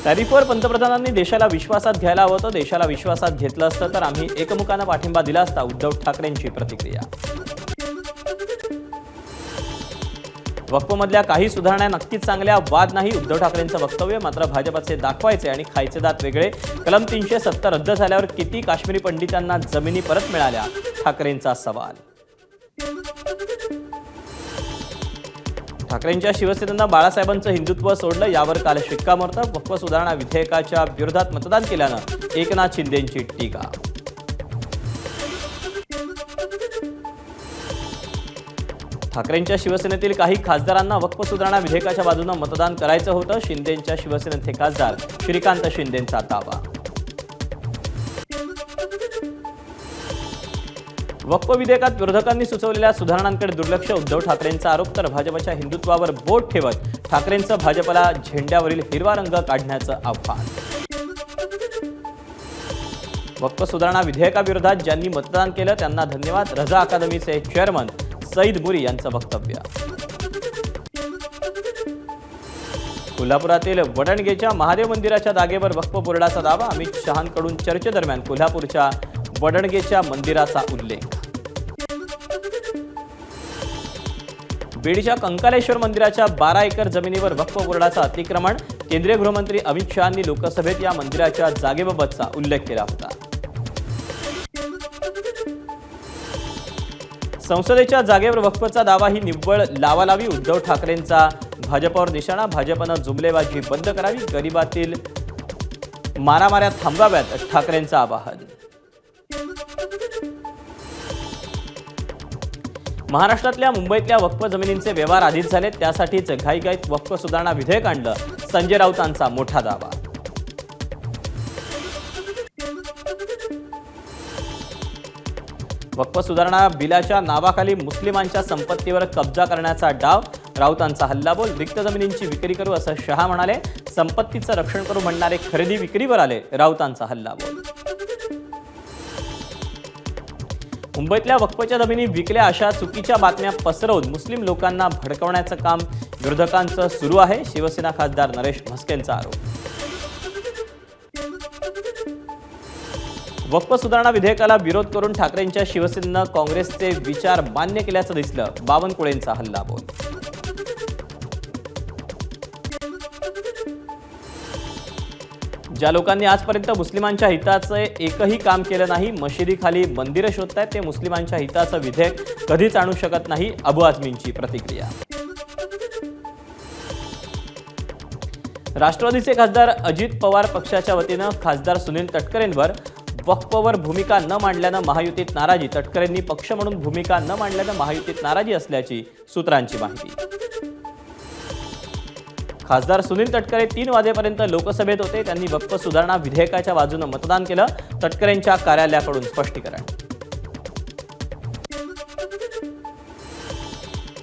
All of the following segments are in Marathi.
टॅरिफवर पंतप्रधानांनी देशाला विश्वासात घ्यायला हवं होतं. देशाला विश्वासात घेतलं असतं तर आम्ही एकमुखानं पाठिंबा दिला असता. उद्धव ठाकरेंची प्रतिक्रिया. वक्फमधल्या काही सुधारणा नक्कीच चांगल्या, वाद नाही. उद्धव ठाकरेंचं वक्तव्य. मात्र भाजपचे दाखवायचे आणि खायचे दात वेगळे. कलम 370 रद्द झाल्यावर किती काश्मीरी पंडितांना जमिनी परत मिळाल्या? ठाकरेंचा सवाल. ठाकरेंच्या शिवसेनेनं बाळासाहेबांचं हिंदुत्व सोडलं, यावर काल शिक्कामोर्तब. वक्फ सुधारणा विधेयकाच्या विरोधात मतदान केल्यानं एकनाथ शिंदेंची टीका. ठाकरेंच्या शिवसेनेतील काही खासदारांना वक्फ सुधारणा विधेयकाच्या बाजूने मतदान करायचं होतं. शिंदेंच्या शिवसेनेचे खासदार श्रीकांत शिंदेंचा दावा. वक्फ विधेयकात विरोधकांनी सुचवलेल्या सुधारणांकडे दुर्लक्ष. उद्धव ठाकरेंचा आरोप. तर भाजपच्या हिंदुत्वावर बोट ठेवत ठाकरेंचं भाजपला झेंड्यावरील हिरवा रंग काढण्याचं आव्हान. वक्फ सुधारणा विधेयकाविरोधात ज्यांनी मतदान केलं त्यांना धन्यवाद. रजा अकादमीचे चेअरमन सईद मुरी यांचं वक्तव्य. कोल्हापुरातील वडणगेच्या महादेव मंदिराच्या जागेवर वक्फ बोर्डाचा दावा. अमित शहांकडून चर्चेदरम्यान कोल्हापूरच्या वडणगेच्या मंदिराचा उल्लेख. बीडच्या कंकालेश्वर मंदिराच्या 12 एकर जमिनीवर वक्फ बोर्डाचं अतिक्रमण. केंद्रीय गृहमंत्री अमित शहांनी लोकसभेत या मंदिराच्या जागेबाबतचा उल्लेख केला होता. संसदेच्या जागेवर वक्फचा दावा ही निव्वळ लावालावी. उद्धव ठाकरेंचा भाजपवर निशाणा. भाजपनं जुमलेबाजी बंद करावी. गरिबातील मारामाऱ्या थांबवाव्यात, ठाकरेंचं आवाहन. महाराष्ट्रातल्या मुंबईतल्या वक्फ जमिनींचे व्यवहार आधीच झाले, त्यासाठीच घाईघाईत वक्फ सुधारणा विधेयक आणलं. संजय राऊतांचा मोठा दावा. वक्फ सुधारणा बिलाच्या नावाखाली मुस्लिमांच्या संपत्तीवर कब्जा करण्याचा डाव. राऊतांचा हल्लाबोल. रिक्त जमिनींची विक्री करू असं शहा म्हणाले. संपत्तीचं रक्षण करू म्हणणारे खरेदी विक्रीवर आले. राऊतांचा हल्लाबोल. मुंबईतल्या वक्फच्या जमिनी विकल्या अशा चुकीच्या बातम्या पसरवून मुस्लिम लोकांना भडकवण्याचं काम विरोधकांचं सुरू आहे. शिवसेना खासदार नरेश म्हस्केंचा आरोप. वक्फ सुधारणा विधेयकाला विरोध करून ठाकरेंच्या शिवसेनेनं काँग्रेसचे विचार मान्य केल्याचं दिसलं. बावनकुळेंचा हल्लाबोल. ज्या लोकांनी आजपर्यंत मुस्लिमांच्या हिताचे एकही काम केलं नाही, मशिदीखाली मंदिरं शोधतायत, ते मुस्लिमांच्या हिताचं विधेयक कधीच आणू शकत नाही. अबू आझमींची प्रतिक्रिया. राष्ट्रवादीचे खासदार अजित पवार पक्षाच्या वतीनं खासदार सुनील तटकरेंवर वक्फवर भूमिका न मांडल्यानं महायुतीत नाराजी. तटकरेंनी पक्ष म्हणून भूमिका न मांडल्यानं महायुतीत नाराजी असल्याची सूत्रांची माहिती. खासदार सुनील तटकरे 3 वाजेपर्यंत लोकसभेत होते. त्यांनी वक्फ सुधारणा विधेयकाच्या बाजूने मतदान केलं. तटकरेंच्या कार्यालयाकडून स्पष्टीकरण.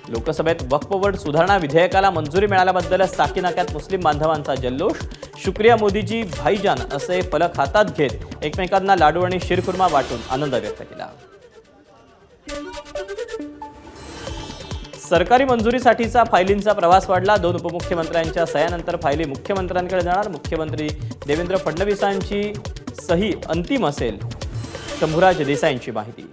लोकसभेत वक्फ बोर्ड सुधारणा विधेयकाला मंजुरी मिळाल्याबद्दल साकीनाक्यात मुस्लिम बांधवांचा जल्लोष. शुक्रिया मोदीजी, भाईजान असे फलक हातात घेत एकमेकांना लाडू आणि शिरखुर्मा वाटून आनंद व्यक्त केला. सरकारी मंजुरीसाठीचा फायलींचा प्रवास वाढला. 2 उपमुख्यमंत्र्यांच्या सह्यानंतर फायली मुख्यमंत्र्यांकडे जाणार. मुख्यमंत्री देवेंद्र फडणवीसांची सही अंतिम असेल. शंभूराज देसाईंची माहिती.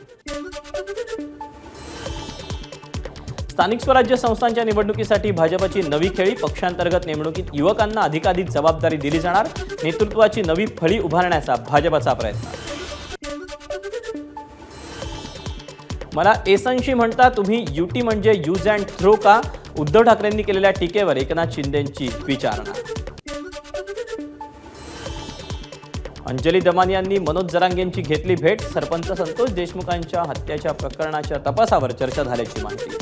स्थानिक स्वराज्य संस्थांच्या निवडणुकीसाठी भाजपची नवी खेळी. पक्षांतर्गत नेमणुकीत युवकांना अधिकाधिक जबाबदारी दिली जाणार. नेतृत्वाची नवी फळी उभारण्याचा भाजपचा प्रयत्न. मला एसनशी म्हणता, तुम्ही युटी म्हणजे यूज अँड थ्रो का? उद्धव ठाकरेंनी केलेल्या टीकेवर एकनाथ शिंदेंची विचारणा. अंजली दमानी यांनी मनोज जरांगेंची घेतली भेट. सरपंच संतोष देशमुखांच्या हत्येच्या प्रकरणाच्या तपासावर चर्चा झाल्याची माहिती.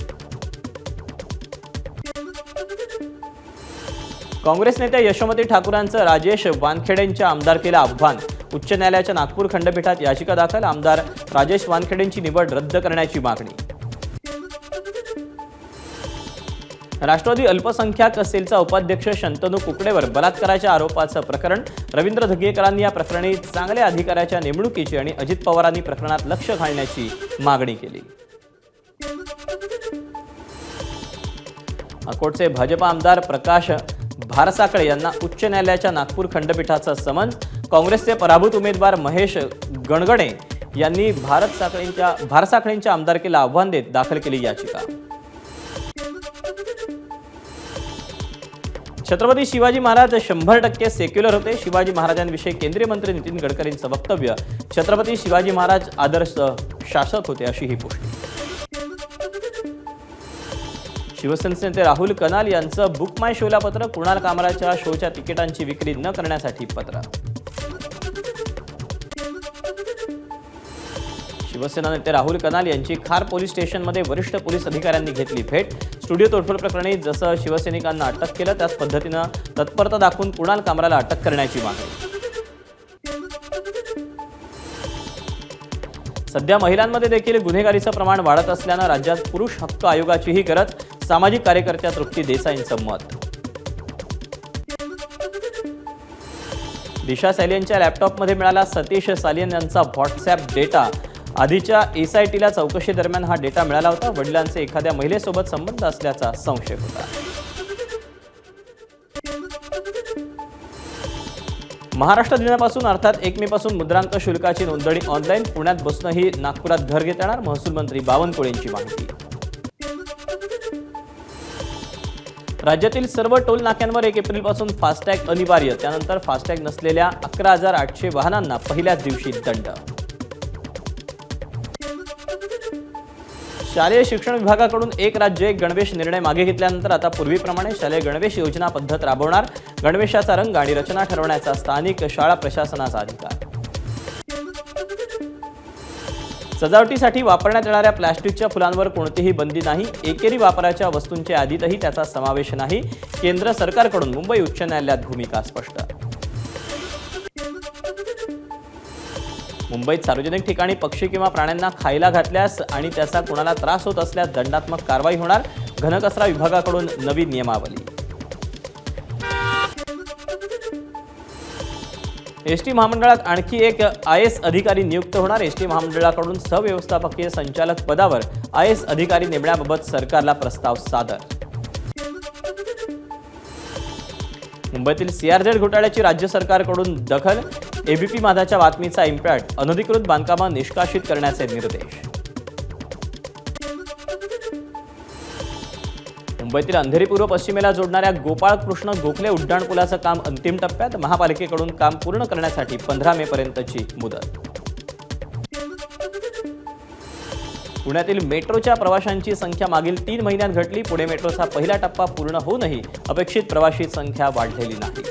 काँग्रेस नेत्या यशोमती ठाकूरांचं राजेश वानखेडेंच्या आमदारकीला आव्हान. उच्च न्यायालयाच्या नागपूर खंडपीठात याचिका दाखल. आमदार राजेश वानखेडेंची निवड रद्द करण्याची मागणी. राष्ट्रवादी अल्पसंख्याक सेलचा उपाध्यक्ष शंतनू कुकडेवर बलात्काराच्या आरोपाचं प्रकरण. रवींद्र धंगेकरांनी या प्रकरणी चांगल्या अधिकाऱ्याच्या नेमणुकीची आणि अजित पवारांनी प्रकरणात लक्ष घालण्याची मागणी केली. अकोटचे भाजप आमदार प्रकाश भारसाखळे यांना उच्च न्यायालयाच्या नागपूर खंडपीठाचं समन्स। काँग्रेसचे पराभूत उमेदवार महेश गणगणे यांनी भारसाखळेंच्या आमदारकीला आव्हान देत दाखल केली याचिका। छत्रपती शिवाजी महाराज 100% सेक्युलर होते। शिवाजी महाराजांविषयी केंद्रीय मंत्री नितीन गडकरींचं वक्तव्य। छत्रपती शिवाजी महाराज आदर्श शासक होते अशी ही पुष्टी। शिवसेनेचे नेते राहुल कनाल यांचं बुक माय शोला पत्र। कुणाल कामराच्या शोच्या तिकिटांची विक्री न करण्यासाठी पत्र। शिवसेना नेते राहुल कनाल यांची खार पोलीस स्टेशनमध्ये वरिष्ठ पोलीस अधिकाऱ्यांनी घेतली भेट। स्टुडिओ तोडफोड प्रकरणी जसं शिवसैनिकांना अटक केलं त्याच पद्धतीनं तत्परता दाखवून कुणाल कामराला अटक करण्याची मागणी। सध्या महिलांमध्ये देखील गुन्हेगारीचं प्रमाण वाढत असल्यानं राज्यात पुरुष हक्क आयोगाचीही गरज। सामाजिक कार्यकर्त्या तृप्ती देसाईंचं मत। दिशा सालियनच्या लॅपटॉपमध्ये मिळाला सतीश सालियन यांचा व्हॉट्सॲप डेटा। आधीच्या एसआयटीला चौकशी दरम्यान हा डेटा मिळाला होता। वडिलांचे एखाद्या महिलेसोबत संबंध असल्याचा संशय होता। महाराष्ट्र दिनापासून अर्थात 1 मे पासून मुद्रांक शुल्काची नोंदणी ऑनलाईन। पुण्यात बसूनही नागपुरात घर घेता येणार। महसूल मंत्री बावनकुळेंची माहिती। राज्यातील सर्व टोल नाक्यांवर 1 एप्रिलपासून फास्टॅग अनिवार्य। त्यानंतर फास्टॅग नसलेल्या 11,800 वाहनांना पहिल्याच दिवशी दंड। शालेय शिक्षण विभागाकडून एक राज्य एक गणवेश निर्णय मागे घेतल्यानंतर आता पूर्वीप्रमाणे शालेय गणवेश योजना पद्धत राबवणार। गणवेशाचा रंग आणि रचना ठरवण्याचा स्थानिक शाळा प्रशासनाचा अधिकार। सजावटीसाठी वापरण्यात येणाऱ्या प्लास्टिकच्या फुलांवर कोणतीही बंदी नाही। एकेरी वापराच्या वस्तूंच्या यादीतही त्याचा समावेश नाही। केंद्र सरकारकडून मुंबई उच्च न्यायालयात भूमिका स्पष्ट। मुंबईत सार्वजनिक ठिकाणी पक्षी किंवा प्राण्यांना खायला घातल्यास आणि त्याचा कोणाला त्रास होत असल्यास दंडात्मक कारवाई होणार। घनकचरा विभागाकडून नवी नियमावली। एसटी महामंडळात आणखी एक आयएएस अधिकारी नियुक्त होणार। एसटी महामंडळाकडून सहव्यवस्थापकीय संचालक पदावर आयएएस अधिकारी नेमण्याबाबत सरकारला प्रस्ताव सादर। मुंबईतील सीआरझेड घोटाळ्याची राज्य सरकारकडून दखल। एबीपी माझाच्या बातमीचा इम्पॅक्ट। अनधिकृत बांधकामं निष्कासित करण्याचे निर्देश। मुंबईतील अंधेरी पूर्व पश्चिमेला जोडणाऱ्या गोपाळकृष्ण गोखले उड्डाणपुलाचं काम अंतिम टप्प्यात। महापालिकेकडून काम पूर्ण करण्यासाठी 15 मे पर्यंतची मुदत। पुण्यातील मेट्रोच्या प्रवाशांची संख्या मागील 3 महिन्यात घटली। पुणे मेट्रोचा पहिला टप्पा पूर्ण होऊनही अपेक्षित प्रवाशी संख्या वाढलेली नाही।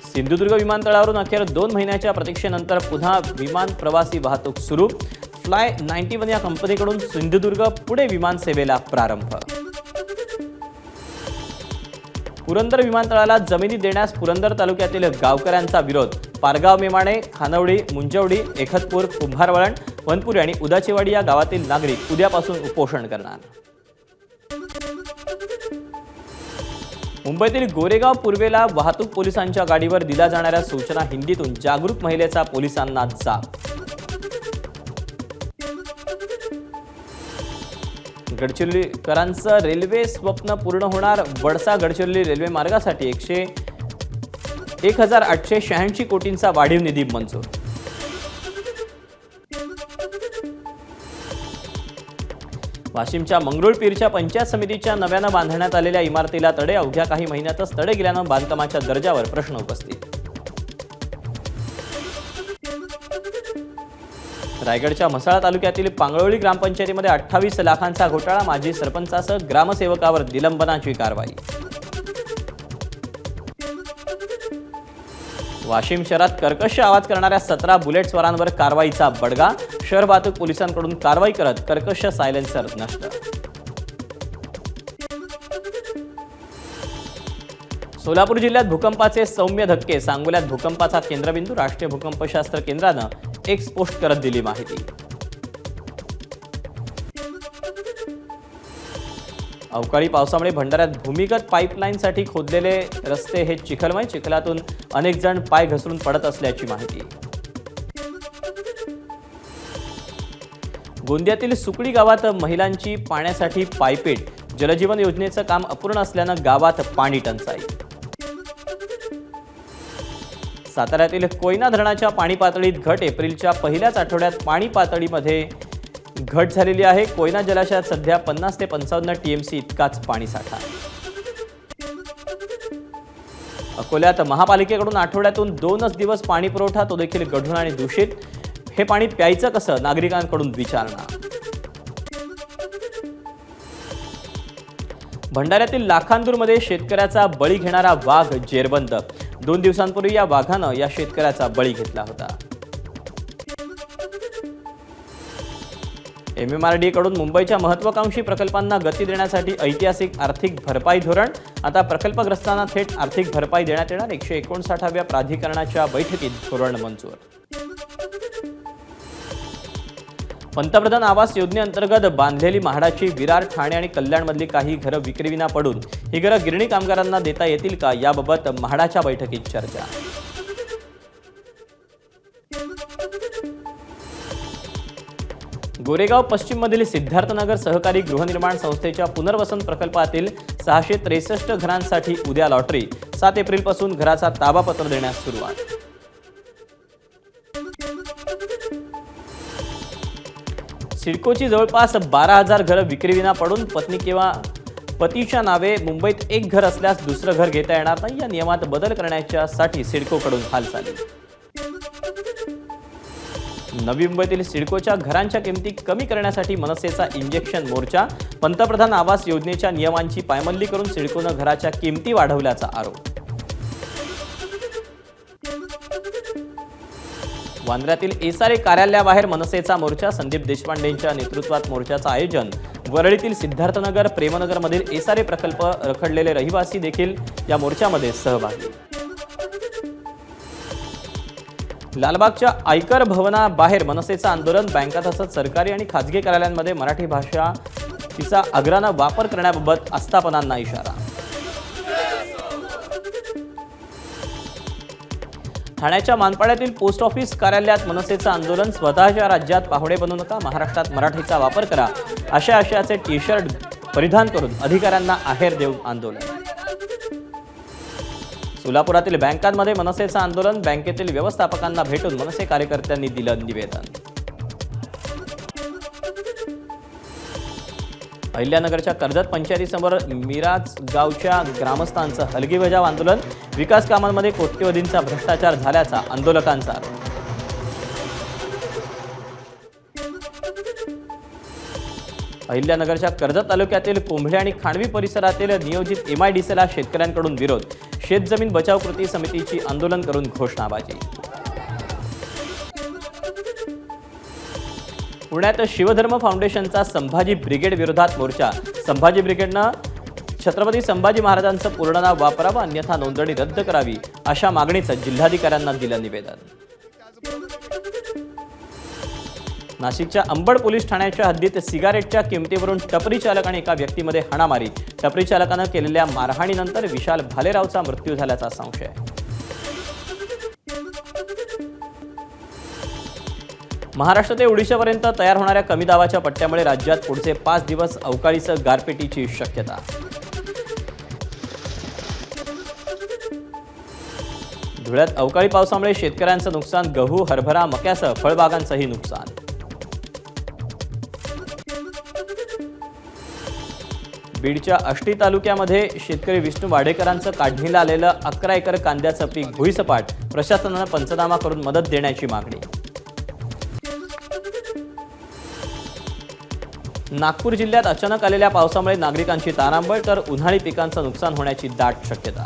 सिंधुदुर्ग विमानतळावरून अखेर 2 महिन्याच्या प्रतीक्षेनंतर पुन्हा विमान प्रवासी वाहतूक सुरू। फ्लाय 91 या कंपनीकडून सिंधुदुर्ग पुणे विमान सेवेला प्रारंभ। पुरंदर विमानतळाला जमिनी देण्यास पुरंदर तालुक्यातील गावकऱ्यांचा विरोध। पारगाव मेमाणे, खानवडी, मुंजवडी, एखतपूर, कुंभारवळण, वनपुरी आणि उदाचेवाडी या गावातील नागरिक उद्यापासून उपोषण करणार। मुंबईतील गोरेगाव पूर्वेला वाहतूक पोलिसांच्या गाडीवर दिल्या जाणाऱ्या सूचना हिंदीतून जागरूक महिलेचा पोलिसांना जाब। गडचिरोलीकरांचं रेल्वे स्वप्न पूर्ण होणार। वडसा गडचिरोली रेल्वे मार्गासाठी 1,886 कोटींचा वाढीव निधी मंजूर। वाशिमच्या मंगरुळपीरच्या पंचायत समितीच्या नव्यानं बांधण्यात आलेल्या इमारतीला तडे। अवघ्या काही महिन्यातच तडे गेल्यानं बांधकामाच्या दर्जावर प्रश्न उपस्थित। रायगडच्या म्हसाळा तालुक्यातील पांगळोळी ग्रामपंचायतीमध्ये 28 लाखांचा घोटाळा। माजी सरपंचासह ग्रामसेवकावर निलंबनाची कारवाई। वाशिम शहरात कर्कश आवाज करणाऱ्या 17 बुलेटस्वारांवर कारवाईचा बडगा। शहर वाहतूक पोलिसांकडून कारवाई करत कर्कश सायलेन्सर नष्ट। सोलापूर जिल्ह्यात भूकंपाचे सौम्य धक्के। सांगोल्यात भूकंपाचा केंद्रबिंदू। राष्ट्रीय भूकंपशास्त्र केंद्रानं एक्स पोस्ट करत दिली माहिती। अवकाळी पावसामुळे भंडाऱ्यात भूमिगत पाईपलाईनसाठी खोदलेले रस्ते हे चिखलमय। चिखलातून अनेक जण पाय घसरून पडत असल्याची माहिती। गोंदियातील सुकडी गावात महिलांची पाण्यासाठी पायपेट, जलजीवन योजनेचं काम अपूर्ण असल्यानं गावात पाणी टंचाई. साताऱ्यातील कोयना धरणाच्या पाणी पातळीत घट. एप्रिलच्या पहिल्याच आठवड्यात पाणी पातळीमध्ये घट झालेली आहे. कोयना जलाशयात सध्या 50 ते 55 टीएमसी इतकाच पाणीसाठा. अकोल्यात महापालिकेकडून आठवड्यातून 2च दिवस पाणी पुरवठा, तो देखील गढूळ आणि दूषित. हे पाणी प्यायचं कसं, नागरिकांकडून विचारणा. भंडाऱ्यातील लाखांदूरमध्ये शेतकऱ्याचा बळी घेणारा वाघ जेरबंद. 2 दिवसांपूर्वी या वाघानं या शेतकऱ्याचा बळी घेतला होता. MMRDA कडून मुंबईच्या महत्त्वाकांक्षी प्रकल्पांना गती देण्यासाठी ऐतिहासिक आर्थिक भरपाई धोरण. आता प्रकल्पग्रस्तांना थेट आर्थिक भरपाई देण्यात येणार. 159व्या प्राधिकरणाच्या बैठकीत धोरण मंजूर. पंतप्रधान आवास योजनेअंतर्गत बांधलेली म्हाडाची विरार, ठाणे आणि कल्याणमधली काही घरं विक्रीविना पडून ही घरं गिरणी कामगारांना देता येतील का, याबाबत म्हाडाच्या बैठकीत चर्चा. गोरेगाव पश्चिममधील सिद्धार्थनगर सहकारी गृहनिर्माण संस्थेच्या पुनर्वसन प्रकल्पातील 663 घरांसाठी उद्या लॉटरी. 7 एप्रिलपासून घराचा ताबापत्र देण्यास सुरुवात. सिडकोची जवळपास 12,000 घरं विक्रीविना पडून पत्नी किंवा पतीच्या नावे मुंबईत एक घर असल्यास दुसरं घर घेता येणार नाही. या नियमात बदल करण्यासाठी सिडकोकडून हालचाली. नवी मुंबईतील सिडकोच्या घरांच्या किमती कमी करण्यासाठी मनसेचा इंजेक्शन मोर्चा. पंतप्रधान आवास योजनेच्या नियमांची पायमल्ली करून सिडकोनं घराच्या किमती वाढवल्याचा आरोप. वांद्र्यातील एसआरए कार्यालयाबाहेर मनसेचा मोर्चा. संदीप देशपांडेंच्या नेतृत्वात मोर्चाचं आयोजन. वरळीतील सिद्धार्थनगर, प्रेमनगरमधील एसआरए प्रकल्प रखडलेले रहिवासी देखील या मोर्चामध्ये सहभागी. लालबागच्या आयकर भवनाबाहेर मनसेचं आंदोलन. बँका तसंच सरकारी आणि खासगी कार्यालयांमध्ये मराठी भाषा तिचा आग्रहानं वापर करण्याबाबत आस्थापनांना इशारा. ठाण्याच्या मानपाड्यातील पोस्ट ऑफिस कार्यालयात मनसेचं आंदोलन. स्वतःच्या राज्यात पाहुणे बनू नका, महाराष्ट्रात मराठीचा वापर करा, अशा आशयाचे टी-शर्ट परिधान करून अधिकाऱ्यांना आहेर देऊन आंदोलन. सोलापुरातील बँकांमध्ये मनसेचं आंदोलन. बँकेतील व्यवस्थापकांना भेटून मनसे कार्यकर्त्यांनी दिलं निवेदन. अहिल्यानगरच्या कर्जत पंचायतीसमोर मिराज गावच्या ग्रामस्थांचं हलगीबजाव आंदोलन. विकास कामांमध्ये कोट्यवधींचा भ्रष्टाचार झाल्याचा आंदोलकांचा आरोप. अहिल्यानगरच्या कर्जत तालुक्यातील कोंभळे आणि खांडवी परिसरातील नियोजित MIDCला शेतकऱ्यांकडून विरोध. शेतजमीन बचाव कृती समितीची आंदोलन करून घोषणाबाजी. पुण्यात शिवधर्म फाउंडेशनचा संभाजी ब्रिगेड विरोधात मोर्चा. संभाजी ब्रिगेडनं छत्रपती संभाजी महाराजांचं पूर्ण नाव वापरावं, अन्यथा नोंदणी रद्द करावी, अशा मागणीचं जिल्हाधिकाऱ्यांना दिलं निवेदन. नाशिकच्या अंबड पोलीस ठाण्याच्या हद्दीत सिगारेटच्या किमतीवरून टपरी चालक आणि एका व्यक्तीमध्ये हाणामारी. टपरी चालकानं केलेल्या मारहाणीनंतर विशाल भालेरावचा मृत्यू झाल्याचा संशय. महाराष्ट्र ते ओडिशापर्यंत तयार होणाऱ्या कमी दाबाच्या पट्ट्यामुळे राज्यात पुढचे 5 दिवस अवकाळीसह गारपिटीची शक्यता. धुळ्यात अवकाळी पावसामुळे शेतकऱ्यांचं नुकसान. गहू, हरभरा, मक्यासह फळबागांचंही नुकसान. बीडच्या आष्टी तालुक्यामध्ये शेतकरी विष्णू वाडेकरांचं काढणीला आलेलं 11 एकर कांद्याचं पीक भुईसपाट. प्रशासनानं पंचनामा करून मदत देण्याची मागणी. नागपूर जिल्ह्यात अचानक आलेल्या पावसामुळे नागरिकांची तारांबळ, तर उन्हाळी पिकांचं नुकसान होण्याची दाट शक्यता.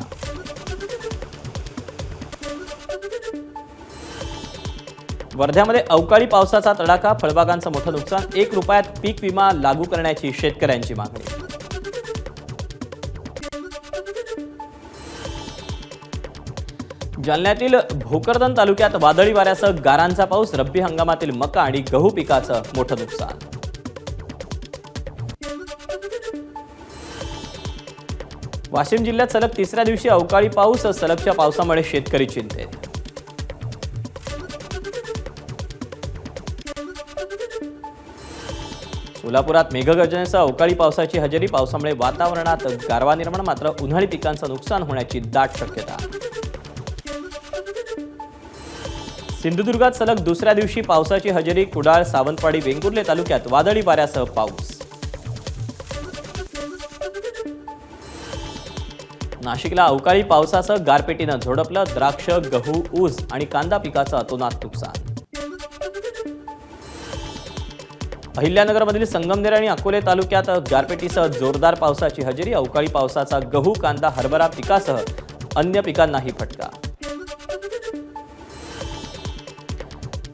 वर्ध्यामध्ये अवकाळी पावसाचा तडाखा. फळबागांचं मोठं नुकसान. 1 रुपयात पीक विमा लागू करण्याची शेतकऱ्यांची मागणी. जालन्यातील भोकरदन तालुक्यात वादळी वाऱ्यासह गारांचा पाऊस. रब्बी हंगामातील मका आणि गहू पिकाचं मोठं नुकसान. वाशिम जिल्ह्यात सलग 3ऱ्या दिवशी अवकाळी पाऊस. सलगच्या पावसामुळे शेतकरी चिंतेत. सोलापुरात मेघगर्जनेसह अवकाळी पावसाची हजेरी. पावसामुळे वातावरणात गारवा निर्माण, मात्र उन्हाळी पिकांचं नुकसान होण्याची दाट शक्यता. सिंधुदुर्गात सलग दुसऱ्या दिवशी पावसाची हजेरी. कुडाळ, सावंतवाडी, वेंगुर्ले तालुक्यात वादळी वाऱ्यासह पाऊस. नाशिकला अवकाळी पावसासह गारपिटीनं झोडपलं. द्राक्ष, गहू, ऊस आणि कांदा पिकाचं अतोनात नुकसान. अहिल्यानगरमधील संगमनेर आणि अकोले तालुक्यात गारपिटीसह जोरदार पावसाची हजेरी. अवकाळी पावसाचा गहू, कांदा, हरभरा पिकासह अन्य पिकांनाही फटका.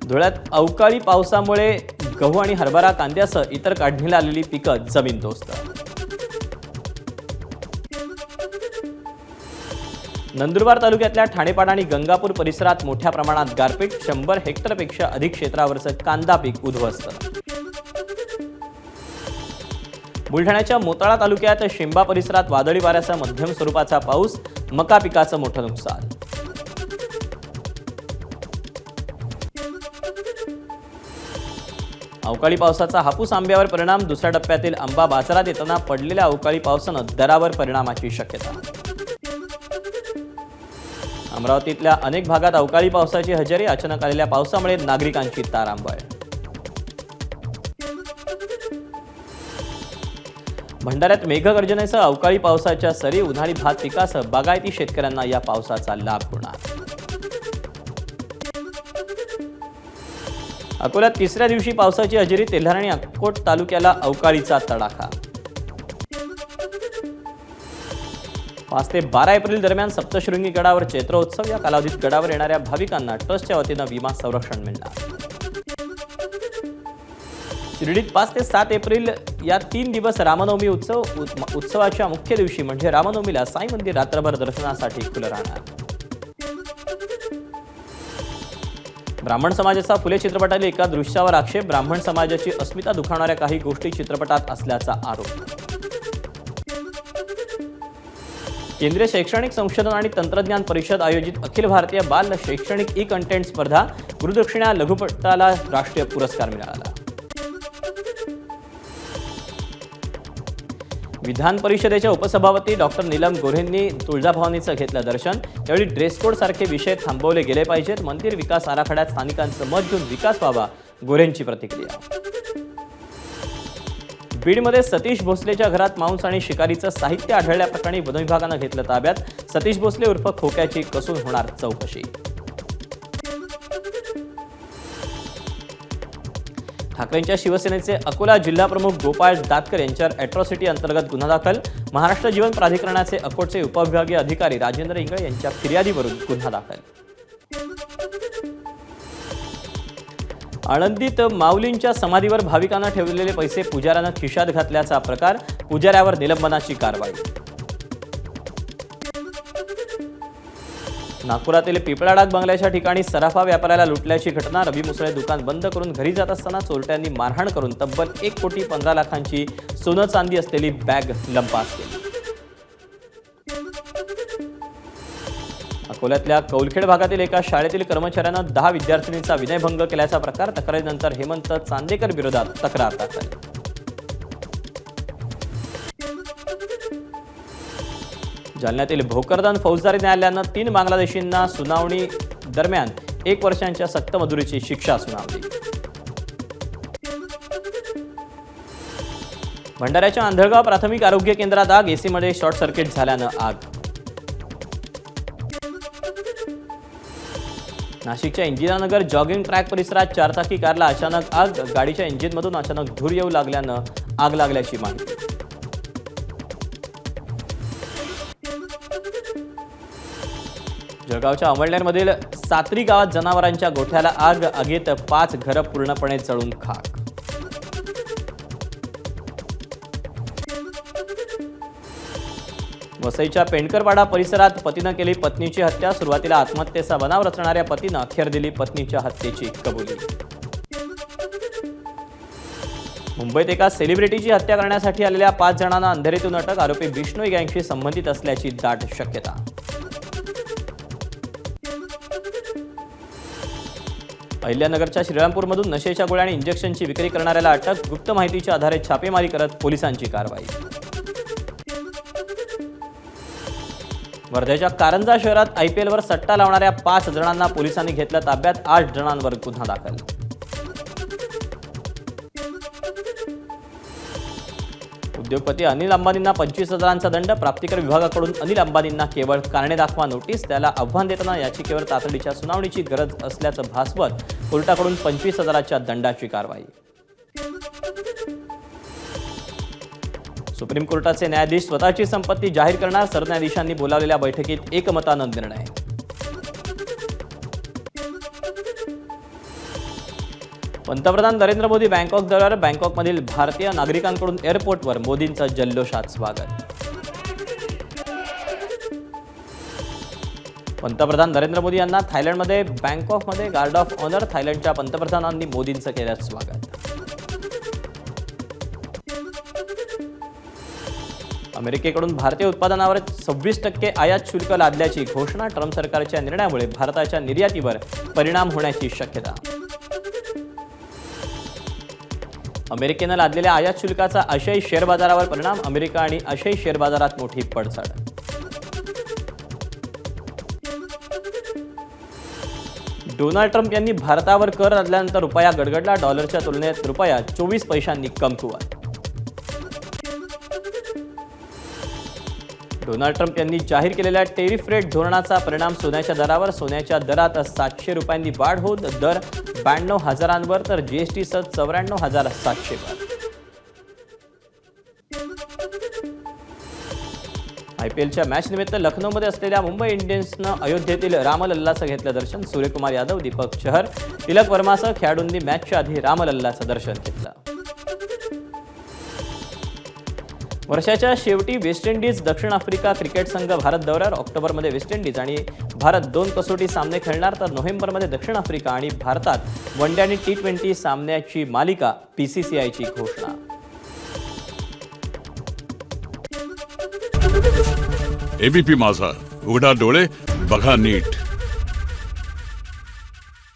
धुळ्यात अवकाळी पावसामुळे गहू आणि हरभरा, कांद्यासह इतर काढणीला आलेली पिकं जमीनदोस्त. नंदुरबार तालुक्यातल्या ठाणेपाडा आणि गंगापूर परिसरात मोठ्या प्रमाणात गारपीट. 100 हेक्टरपेक्षा अधिक क्षेत्रावरचं कांदा पीक उद्ध्वस्त. बुलढाण्याच्या मोताळा तालुक्यात शिंबा परिसरात वादळी वाऱ्यासह मध्यम स्वरूपाचा पाऊस. मका पिकाचं मोठं नुकसान. अवकाळी पावसाचा हापूस आंब्यावर परिणाम. दुसऱ्या टप्प्यातील आंबा बाजारात येताना पडलेल्या अवकाळी पावसानं दरावर परिणामाची शक्यता. अमरावतीतल्या अनेक भागात अवकाळी पावसाची हजेरी. अचानक आलेल्या पावसामुळे नागरिकांची तारांबळ. भंडाऱ्यात मेघगर्जनेसह अवकाळी पावसाच्या सरी. उन्हाळी भात पिकासह बागायती शेतकऱ्यांना या पावसाचा लाभ होणार. अकोल्यात तिसऱ्या दिवशी पावसाची हजेरी. तेल्हार आणि अक्कोट तालुक्याला अवकाळीचा तडाखा. 5 ते 12 एप्रिल दरम्यान सप्तशृंगी गडावर चैत्रोत्सव. या कालावधीत गडावर येणाऱ्या भाविकांना ट्रस्टच्या वतीनं विमा संरक्षण मिळणार. शिर्डीत 5 ते 7 एप्रिल या 3 दिवस रामनवमी उत्सव. उत्सवाच्या मुख्य दिवशी म्हणजे रामनवमीला साई मंदिर रात्रभर दर्शनासाठी खुलं राहणार. ब्राह्मण समाजाचा फुले चित्रपटातील एका दृश्यावर आक्षेप. ब्राह्मण समाजाची अस्मिता दुखावणाऱ्या काही गोष्टी चित्रपटात असल्याचा आरोप. केंद्रीय शैक्षणिक संशोधन आणि तंत्रज्ञान परिषद आयोजित अखिल भारतीय बाल शैक्षणिक ई कंटेंट स्पर्धा. गुरुदक्षिणा लघुपटाला राष्ट्रीय पुरस्कार मिळाला. विधान परिषदेच्या उपसभापती डॉक्टर नीलम गोऱ्हेंनी तुळजाभवानीचं घेतलं दर्शन. त्यावेळी ड्रेस कोड सारखे विषय थांबवले गेले पाहिजेत. मंदिर विकास आराखड्यात स्थानिकांचं मत घेऊन विकास व्हावा. गोऱ्हेंची प्रतिक्रिया. बीडमध्ये सतीश भोसलेच्या घरात मांस आणि शिकारीचं साहित्य आढळल्याप्रकरणी वन विभागानं घेतलं ताब्यात. सतीश भोसले उर्फ खोक्याची कसून होणार चौकशी. ठाकरेंच्या शिवसेनेचे अकोला जिल्हाप्रमुख गोपाळ दातकर यांच्यावर अॅट्रॉसिटी अंतर्गत गुन्हा दाखल. महाराष्ट्र जीवन प्राधिकरणाचे अकोटचे उपविभागीय अधिकारी राजेंद्र इंगळे यांच्या फिर्यादीवरून गुन्हा दाखल. आळंदीत माऊलींच्या समाधीवर भाविकांना ठेवलेले पैसे पुजाऱ्यानं खिशात घातल्याचा प्रकार. पुजाऱ्यावर निलंबनाची कारवाई. नागपुरातील पिपळाडाग बंगल्याच्या ठिकाणी सराफा व्यापाऱ्याला लुटल्याची घटना. रवी मुसळे दुकान बंद करून घरी जात असताना चोरट्यांनी मारहाण करून तब्बल 1,15,00,000ची सोनं चांदी असलेली बॅग लंपास केली. अकोल्यातल्या कौलखेड भागातील एका शाळेतील कर्मचाऱ्यानं 10 विद्यार्थिनींचा विनयभंग केल्याचा प्रकार. तक्रारीनंतर हेमंत चांदेकर विरोधात तक्रार दाखल. जालन्यातील भोकरदन फौजदारी न्यायालयानं 3 बांगलादेशींना सुनावणी दरम्यान 1 वर्षांच्या सक्तमजुरीची शिक्षा सुनावली. भंडाऱ्याच्या आंधळगाव प्राथमिक आरोग्य केंद्रात आग. एसीमध्ये शॉर्ट सर्किट झाल्यानं आग. नाशिकच्या इंजिनानगर जॉगिंग ट्रॅक परिसरात 4 चाकी कारला अचानक आग. गाडीच्या इंजिनमधून अचानक धूर येऊ लागल्यानं आग लागल्याची माहिती. जळगावच्या अमळनेरमधील सात्री गावात जनावरांच्या गोठ्याला आग. आगीत 5 घरं पूर्णपणे जळून खाक. वसईच्या पेंडकरवाडा परिसरात पतीनं केली पत्नीची हत्या. सुरुवातीला आत्महत्येचा बनाव रचणाऱ्या पतीनं अखेर दिली पत्नीच्या हत्येची कबुली. मुंबईत एका सेलिब्रिटीची हत्या करण्यासाठी आलेल्या 5 जणांना अंधेरीतून अटक. आरोपी बिश्नोई गँगशी संबंधित असल्याची दाट शक्यता. अहिल्यानगरच्या श्रीरामपूरमधून नशेच्या गोळ्या आणि इंजेक्शनची विक्री करणाऱ्याला अटक. गुप्त माहितीच्या आधारे छापेमारी करत पोलिसांची कारवाई. वर्ध्याच्या कारंजा शहरात आयपीएलवर सट्टा लावणाऱ्या 5 जणांना पोलिसांनी घेतलं ताब्यात. 8 जणांवर गुन्हा दाखल. उद्योगपती अनिल अंबानींना 25,000चा दंड. प्राप्तिकर विभागाकडून अनिल अंबानींना केवळ कारणे दाखवा नोटीस. त्याला आव्हान देताना याचिकेवर तातडीच्या सुनावणीची गरज असल्याचं भासवत कोर्टाकडून 25,000च्या दंडाची कारवाई. सुप्रीम कोर्टाचे न्यायाधीश स्वतःची संपत्ती जाहीर करणार. सरन्यायाधीशांनी बोलावलेल्या बैठकीत एकमतानं निर्णय. पंतप्रधान नरेंद्र मोदी बँकॉक दौऱ्यावर. बँकॉकमधील भारतीय नागरिकांकडून एअरपोर्टवर मोदींचं जल्लोषात स्वागत. पंतप्रधान नरेंद्र मोदी यांना थायलंडमध्ये बँकॉकमध्ये गार्ड ऑफ ऑनर. थायलंडच्या पंतप्रधानांनी मोदींचं केलं स्वागत. अमेरिकेकडून भारतीय उत्पादनावर 26% आयात शुल्क लादल्याची घोषणा. ट्रम्प सरकारच्या निर्णयामुळे भारताच्या निर्यातीवर परिणाम होण्याची शक्यता. अमेरिकेनं लादलेल्या आयात शुल्काचा आशियाई शेअर बाजारावर परिणाम. अमेरिका आणि आशियाई शेअर बाजारात मोठी पडझड. डोनाल्ड ट्रम्प यांनी भारतावर कर लादल्यानंतर रुपया गडगडला. डॉलरच्या तुलनेत रुपया 24 पैशांनी कमकुवत. डोनाल्ड ट्रम्प यांनी जाहीर केलेल्या टेरिफ रेट धोरणाचा परिणाम सोन्याच्या दरावर. सोन्याच्या दरात 700 रुपयांनी वाढ होत दर 92,000वर तर जीएसटी सह 94,700वर. आयपीएलच्या मॅच निमित्त लखनौमध्ये असलेल्या मुंबई इंडियन्सनं अयोध्येतील रामलल्लाचं घेतलं दर्शन. सूर्यकुमार यादव, दीपक चहर, तिलक वर्मासह खेळाडूंनी मॅचच्या आधी रामलल्लाचं दर्शन घेतलं. वर्षाच्या शेवटी वेस्ट इंडिज दक्षिण आफ्रिका क्रिकेट संघ भारत दौऱ्यावर. ऑक्टोबरमध्ये वेस्ट इंडिज आणि भारत 2 कसोटी सामने खेळणार. तर नोव्हेंबरमध्ये दक्षिण आफ्रिका आणि भारतात वनडे आणि T20 सामन्याची मालिका. PCCIची घोषणा. ABP माझा, उघडा डोळे बघा नीट.